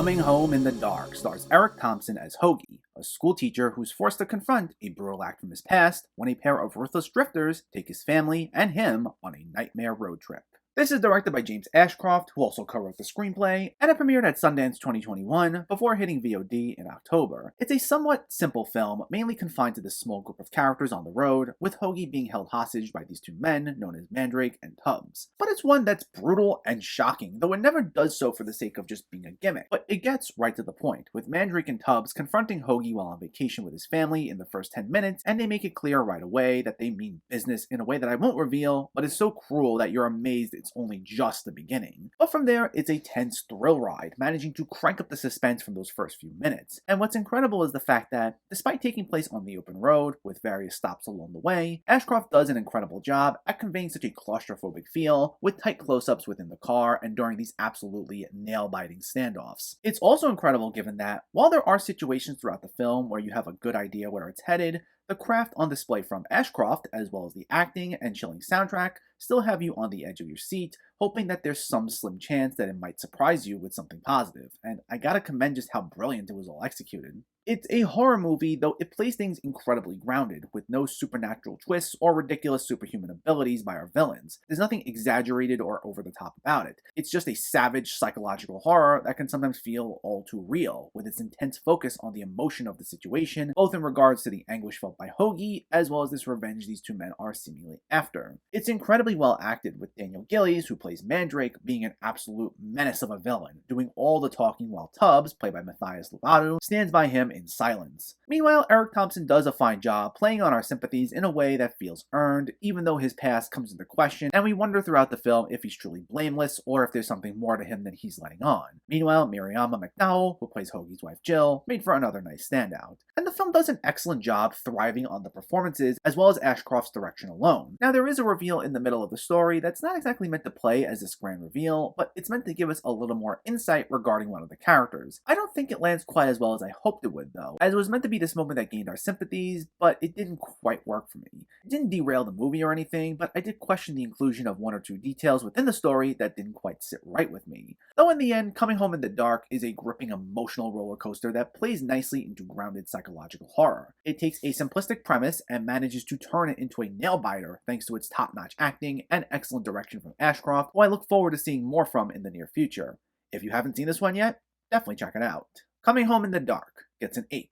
Coming Home in the Dark stars Erik Thomson as Hoagie, a schoolteacher who's forced to confront a brutal act from his past when a pair of ruthless drifters take his family and him on a nightmare road trip. This is directed by James Ashcroft, who also co-wrote the screenplay, and it premiered at Sundance 2021 before hitting VOD in October. It's a somewhat simple film, mainly confined to this small group of characters on the road, with Hoagie being held hostage by these two men known as Mandrake and Tubbs. But it's one that's brutal and shocking, though it never does so for the sake of just being a gimmick. But it gets right to the point, with Mandrake and Tubbs confronting Hoagie while on vacation with his family in the first 10 minutes, and they make it clear right away that they mean business in a way that I won't reveal, but is so cruel that you're amazed it's only just the beginning. But from there, it's a tense thrill ride, managing to crank up the suspense from those first few minutes. And what's incredible is the fact that, despite taking place on the open road, with various stops along the way, Ashcroft does an incredible job at conveying such a claustrophobic feel, with tight close-ups within the car and during these absolutely nail-biting standoffs. It's also incredible given that, while there are situations throughout the film where you have a good idea where it's headed, the craft on display from Ashcroft, as well as the acting and chilling soundtrack, still have you on the edge of your seat, hoping that there's some slim chance that it might surprise you with something positive, and I gotta commend just how brilliant it was all executed. It's a horror movie, though it plays things incredibly grounded, with no supernatural twists or ridiculous superhuman abilities by our villains. There's nothing exaggerated or over the top about it. It's just a savage psychological horror that can sometimes feel all too real, with its intense focus on the emotion of the situation, both in regards to the anguish felt by Hoagie, as well as this revenge these two men are seemingly after. It's incredibly well acted, with Daniel Gillies, who plays Mandrake, being an absolute menace of a villain, doing all the talking while Tubbs, played by Matthias Lovato, stands by him in silence. Meanwhile, Erik Thomson does a fine job playing on our sympathies in a way that feels earned, even though his past comes into question, and we wonder throughout the film if he's truly blameless or if there's something more to him than he's letting on. Meanwhile, Miriama McDowell, who plays Hoagie's wife Jill, made for another nice standout. And the film does an excellent job thriving on the performances as well as Ashcroft's direction alone. Now, there is a reveal in the middle of the story that's not exactly meant to play as this grand reveal, but it's meant to give us a little more insight regarding one of the characters. I don't think it lands quite as well as I hoped it would though, as it was meant to be this moment that gained our sympathies, but it didn't quite work for me. It didn't derail the movie or anything, but I did question the inclusion of one or two details within the story that didn't quite sit right with me. Though in the end, Coming Home in the Dark is a gripping emotional roller coaster that plays nicely into grounded psychological horror. It takes a simplistic premise and manages to turn it into a nail-biter thanks to its top-notch acting and excellent direction from Ashcroft, who I look forward to seeing more from in the near future. If you haven't seen this one yet, definitely check it out. Coming Home in the Dark gets an 8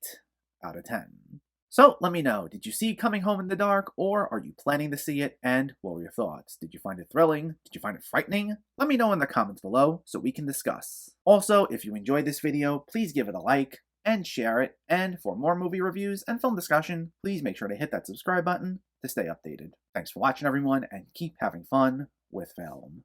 out of 10. So let me know, did you see Coming Home in the Dark, or are you planning to see it, and what were your thoughts? Did you find it thrilling? Did you find it frightening? Let me know in the comments below so we can discuss. Also, if you enjoyed this video, please give it a like and share it, and for more movie reviews and film discussion, please make sure to hit that subscribe button to stay updated. Thanks for watching everyone, and keep having fun with film.